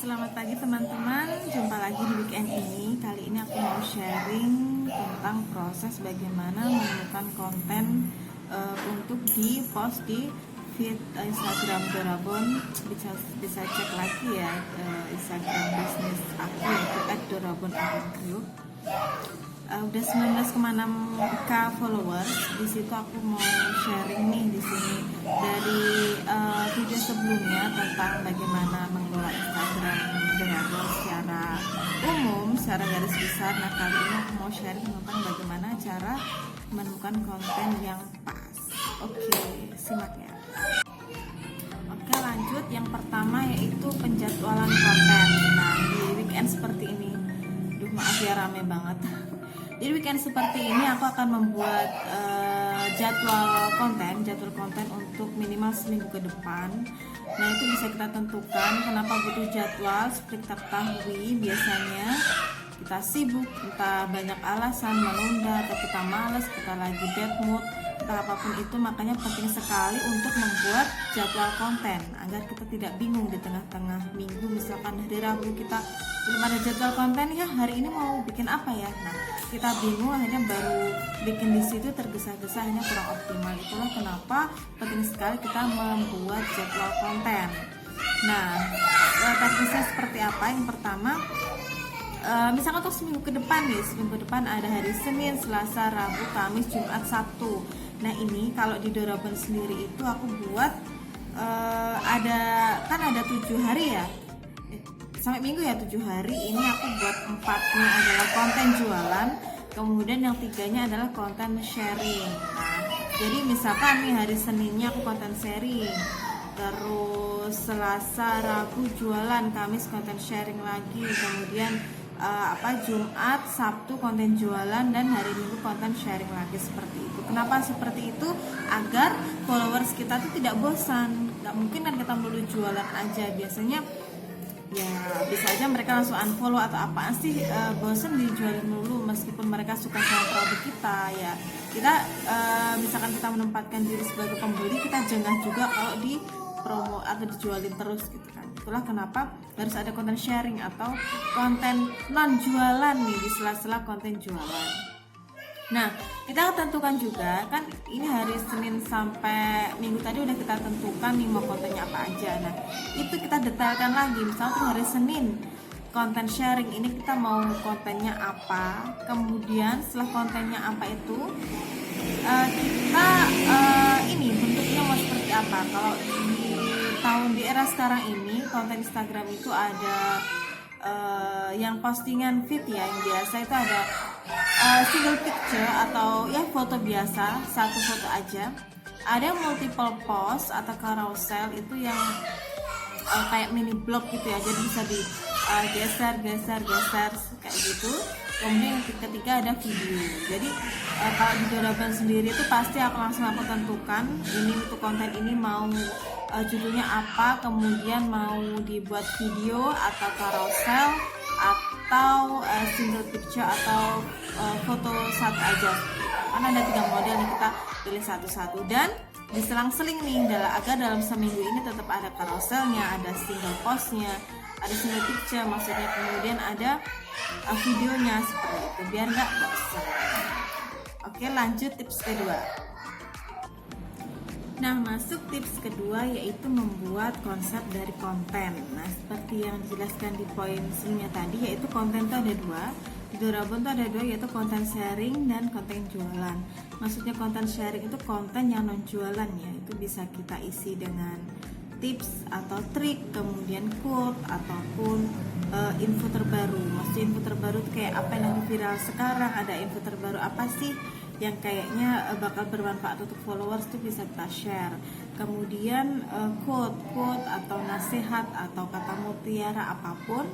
Selamat pagi teman-teman, jumpa lagi di weekend ini. Kali ini aku mau sharing tentang proses bagaimana menemukan konten untuk di post di feed Instagram Dorabon. Bisa cek lagi ya Instagram bisnis aku yaitu @dorabon_group. Udah 19,6k followers. Di situ aku mau sharing nih di sini dari video sebelumnya tentang bagaimana mengelola Instagram Dorabon secara umum, secara garis besar. Nah, kali ini aku mau sharing tentang bagaimana cara menemukan konten yang pas. Oke, simak ya. Oke, lanjut. Yang pertama yaitu penjadwalan konten. Nah, di weekend seperti ini, maaf ya, rame banget. Di weekend seperti ini aku akan membuat jadwal konten untuk minimal seminggu ke depan. Nah, itu bisa kita tentukan. Kenapa butuh jadwal? Seperti kita ketahui, biasanya kita sibuk, entah banyak alasan menunda, atau kita malas, kita lagi bad mood, entah apapun itu. Makanya penting sekali untuk membuat jadwal konten agar kita tidak bingung di tengah-tengah minggu. Misalkan hari Rabu kita belum ada jadwal konten, ya hari ini mau bikin apa ya? Nah, kita bingung, akhirnya baru bikin di situ tergesa-gesa, akhirnya kurang optimal. Itulah kenapa penting sekali kita membuat jadwal konten. Nah, teknisnya seperti apa? Yang pertama, misalkan untuk seminggu ke depan nih, seminggu ke depan ada hari Senin, Selasa, Rabu, Kamis, Jumat, Sabtu. Nah, ini kalau di Dorabon sendiri itu aku buat ada 7 hari ya, sampai minggu ya, 7 hari. Ini aku buat 4-nya adalah konten jualan, kemudian yang 3-nya adalah konten sharing. Nah, jadi misalkan nih hari Seninnya aku konten sharing, terus Selasa, Rabu jualan, Kamis konten sharing lagi, kemudian Jumat, Sabtu konten jualan, dan hari Minggu konten sharing lagi, seperti itu. Kenapa seperti itu? Agar followers kita tuh tidak bosan. Gak mungkin kan kita melulu jualan aja, biasanya ya bisa aja mereka langsung unfollow atau apaan sih, bosen dijualin dulu. Meskipun mereka suka sama produk kita, ya kita misalkan kita menempatkan diri sebagai pembeli, kita jengah juga kalau di promo atau dijualin terus gitu kan. Itulah kenapa harus ada konten sharing atau konten non jualan nih di sela-sela konten jualan. Nah, kita tentukan juga kan, ini hari Senin sampai Minggu tadi udah kita tentukan nih mau kontennya apa aja. Nah, itu kita detailkan lagi. Misalnya tuh hari Senin konten sharing ini kita mau kontennya apa, kemudian setelah kontennya apa itu kita ini bentuknya mau seperti apa. Kalau di era sekarang ini konten Instagram itu ada yang postingan feed ya, yang biasa itu ada single picture atau ya foto biasa, satu foto aja. Ada multiple post atau carousel, itu yang kayak mini blog gitu ya, jadi bisa di geser kayak gitu. Kemudian yang ketiga ada video. Jadi kalau di Dorabon sendiri itu pasti aku tentukan ini untuk konten ini mau judulnya apa, kemudian mau dibuat video atau carousel atau single picture atau foto satu aja. Karena ada 3 model nih, kita pilih satu-satu dan diselang-seling nih agar dalam seminggu ini tetap ada carouselnya, ada single postnya, ada single picture maksudnya, kemudian ada videonya, seperti itu biar nggak bosan. Oke, lanjut tips kedua. Nah, masuk tips kedua yaitu membuat konsep dari konten. Nah, seperti yang dijelaskan di poin sebelumnya tadi, yaitu konten itu ada 2. Di Dorabon itu ada 2, yaitu konten sharing dan konten jualan. Maksudnya konten sharing itu konten yang non jualan ya, itu bisa kita isi dengan tips atau trik, kemudian quote ataupun info terbaru. Maksudnya info terbaru itu kayak apa yang lagi viral sekarang, ada info terbaru apa sih yang kayaknya bakal bermanfaat untuk followers, itu bisa kita share. Kemudian quote atau nasihat atau kata mutiara apapun.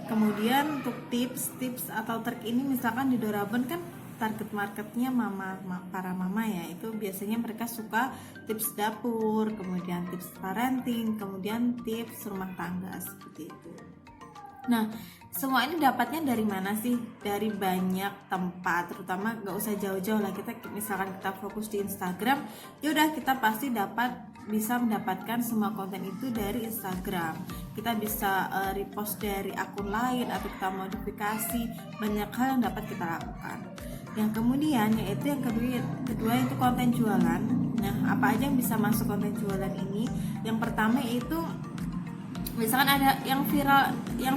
Kemudian untuk tips atau trik ini, misalkan di Dorabon kan target marketnya para mama ya, itu biasanya mereka suka tips dapur, kemudian tips parenting, kemudian tips rumah tangga, seperti itu. Nah, semua ini dapatnya dari mana sih? Dari banyak tempat, terutama nggak usah jauh-jauh lah. Kita misalkan kita fokus di Instagram, ya udah kita pasti dapat bisa mendapatkan semua konten itu dari Instagram. Kita bisa repost dari akun lain atau kita modifikasi, banyak hal yang dapat kita lakukan. Yang kemudian yaitu yang kedua itu konten jualan. Nah, apa aja yang bisa masuk konten jualan ini? Yang pertama yaitu misalkan ada yang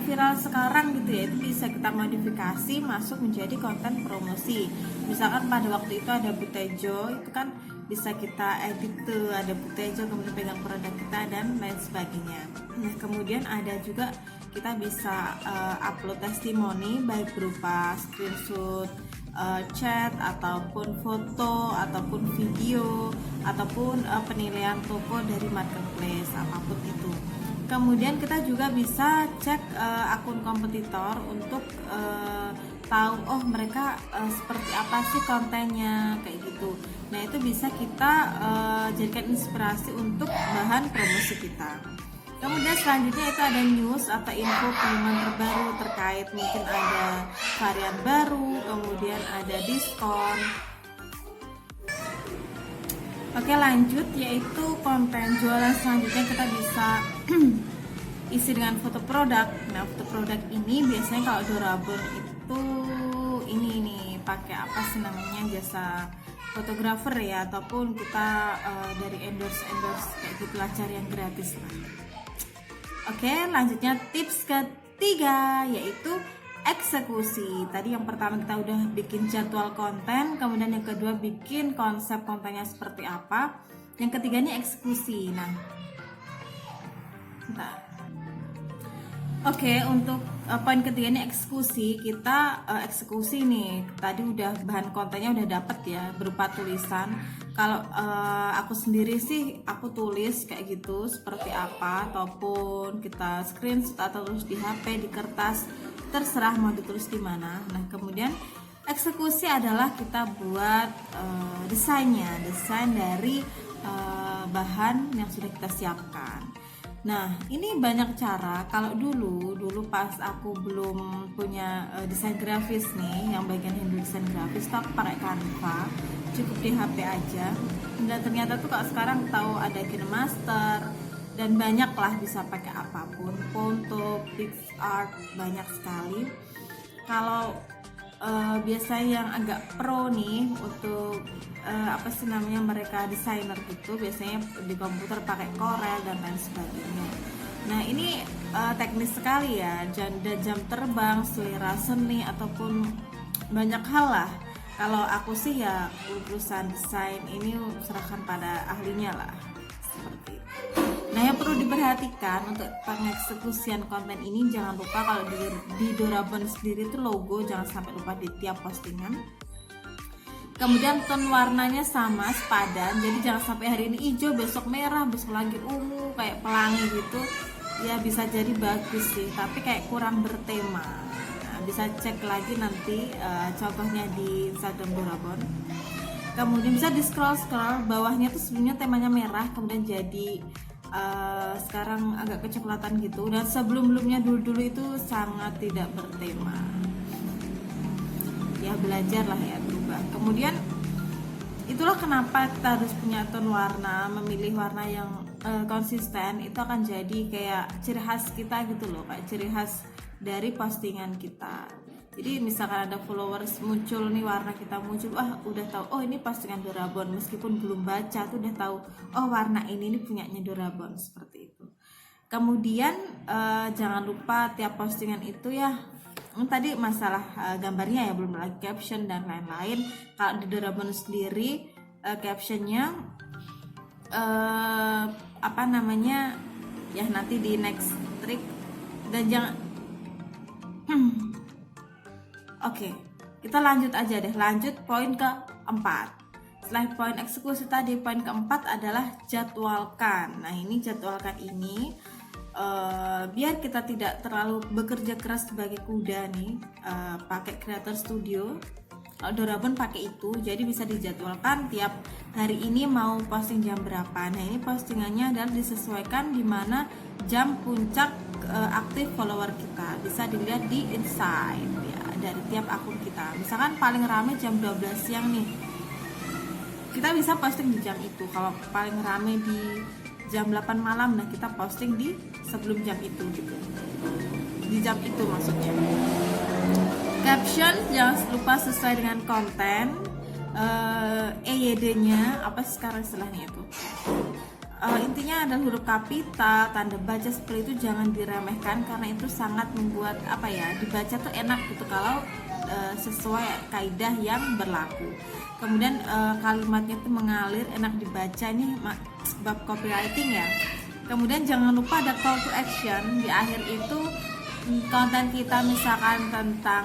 viral sekarang gitu ya, itu bisa kita modifikasi masuk menjadi konten promosi. Misalkan pada waktu itu ada Butejo, itu kan bisa kita edit tuh, ada Butejo kemudian pegang produk kita dan lain sebagainya. Nah, kemudian ada juga kita bisa upload testimoni baik berupa screenshot, chat ataupun foto ataupun video ataupun penilaian toko dari marketplace apapun itu. Kemudian kita juga bisa cek akun kompetitor untuk tahu oh mereka seperti apa sih kontennya kayak gitu. Nah, itu bisa kita jadikan inspirasi untuk bahan promosi kita. Kemudian selanjutnya itu ada news atau info pengumuman terbaru terkait mungkin ada varian baru, kemudian ada diskon. Oke, lanjut yaitu konten jualan selanjutnya kita bisa isi dengan foto produk. Nah, foto produk ini biasanya kalau Dorabon itu ini pakai apa sih namanya, jasa fotografer ya, ataupun kita dari endorse kayak gitulah, cari yang gratis lah. Oke, lanjutnya tips ketiga yaitu eksekusi. Tadi yang pertama kita udah bikin jadwal konten, kemudian yang kedua bikin konsep kontennya seperti apa, yang ketiganya eksekusi. Oke, untuk poin ketiganya eksekusi, kita eksekusi nih. Tadi udah bahan kontennya udah dapet ya berupa tulisan. Kalau aku sendiri sih aku tulis kayak gitu seperti apa, ataupun kita screenshot atau tulis di HP, di kertas, terserah mau ditulis di mana. Nah, kemudian eksekusi adalah kita buat desain dari bahan yang sudah kita siapkan. Nah, ini banyak cara. Kalau dulu pas aku belum punya desain grafis nih, yang bagian handle desain grafis, aku pakai Canva, cukup di HP aja. Dan ternyata tuh kalau sekarang tahu ada KineMaster dan banyak lah, bisa pakai apapun, foto, PixArt, banyak sekali. Kalau biasanya yang agak pro nih untuk apa sih namanya, mereka desainer gitu, biasanya di komputer pakai Corel dan lain sebagainya. Nah, ini teknis sekali ya, jam terbang, selera seni ataupun banyak hal lah. Kalau aku sih ya urusan desain ini serahkan pada ahlinya lah, seperti itu. Nah, yang perlu diperhatikan untuk pengeksekusian konten ini, jangan lupa kalau di Dorabon sendiri itu logo jangan sampai lupa di tiap postingan. Kemudian tone warnanya sama, sepadan, jadi jangan sampai hari ini hijau, besok merah, besok lagi ungu kayak pelangi gitu. Ya bisa jadi bagus sih, tapi kayak kurang bertema. Nah, bisa cek lagi nanti contohnya di Instagram Dorabon. Kemudian bisa di scroll bawahnya tuh sebenarnya temanya merah, kemudian jadi sekarang agak kecoklatan gitu, dan sebelumnya dulu itu sangat tidak bertema. Ya belajar lah ya, berubah. Kemudian itulah kenapa kita harus punya tone warna, memilih warna yang konsisten. Itu akan jadi kayak ciri khas kita gitu loh, kayak ciri khas dari postingan kita. Jadi misalkan ada followers muncul nih, warna kita muncul, udah tahu oh ini postingan Dorabon, meskipun belum baca tuh udah tahu oh warna ini punyanya Dorabon, seperti itu. Kemudian jangan lupa tiap postingan itu ya, tadi masalah gambarnya ya, belum lagi caption dan lain-lain. Kalau di Dorabon sendiri captionnya apa namanya ya, nanti di next trick. Dan jangan Oke, kita lanjut aja deh. Lanjut poin keempat. Setelah poin eksekusi tadi, poin keempat adalah jadwalkan. Nah, ini jadwalkan ini biar kita tidak terlalu bekerja keras sebagai kuda nih, pakai Creator Studio. Kalau Dorabon pakai itu, jadi bisa dijadwalkan tiap hari ini mau posting jam berapa. Nah, ini postingannya adalah disesuaikan di mana jam puncak aktif follower kita. Bisa dilihat di insight ya, dari tiap akun kita. Misalkan paling rame jam 12 siang nih, kita bisa posting di jam itu. Kalau paling rame di jam 8 malam, nah kita posting di sebelum jam itu gitu, di jam itu maksudnya. Caption jangan lupa sesuai dengan konten. EYD-nya apa sih sekarang istilahnya itu, intinya adalah huruf kapital, tanda baca seperti itu jangan diremehkan, karena itu sangat membuat apa ya, dibaca tuh enak gitu kalau sesuai kaidah yang berlaku. Kemudian kalimatnya tuh mengalir, enak dibaca, ini bab copywriting ya. Kemudian jangan lupa ada call to action di akhir itu. Konten kita misalkan tentang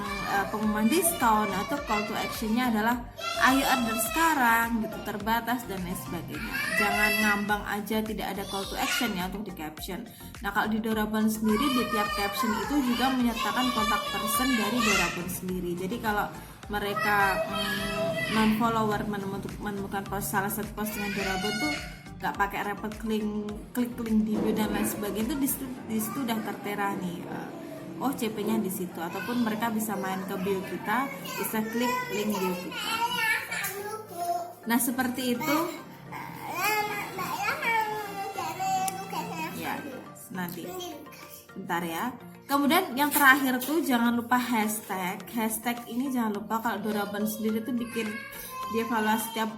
pengumuman diskon atau call to actionnya adalah ayo order sekarang gitu, terbatas dan lain sebagainya. Jangan ngambang aja tidak ada call to action ya untuk di caption. Nah kalau di Dorabun sendiri di tiap caption itu juga menyertakan kontak person dari Dorabun sendiri. Jadi kalau mereka non follower menemukan salah satu postingan Dorabun tuh nggak pakai repot klik link di bio dan lain sebagainya, itu di situ udah tertera nih, oh CP-nya di situ, ataupun mereka bisa main ke bio kita, bisa klik link bio kita. Nah seperti itu ya, nanti bentar ya. Kemudian yang terakhir tuh jangan lupa hashtag. Hashtag ini jangan lupa, kalau Dorabun sendiri tuh bikin dievaluasi setiap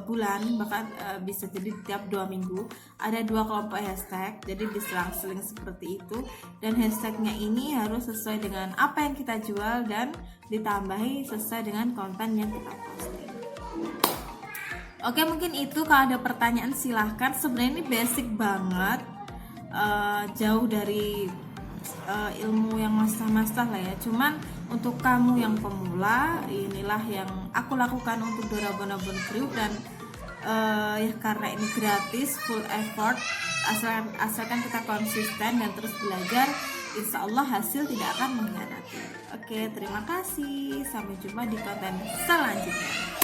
bulan, bahkan bisa jadi tiap 2 minggu ada 2 kelompok hashtag, jadi diselang-seling seperti itu. Dan hashtagnya ini harus sesuai dengan apa yang kita jual dan ditambahi sesuai dengan konten yang kita posting. Oke, mungkin itu. Kalau ada pertanyaan silahkan. Sebenarnya ini basic banget, jauh dari ilmu yang master lah ya. Cuman untuk kamu yang pemula, inilah yang aku lakukan untuk Dorabun Crew. Dan ya karena ini gratis, full effort, asalkan kita konsisten dan terus belajar, insya Allah hasil tidak akan mengkhianati. Oke, terima kasih, sampai jumpa di konten selanjutnya.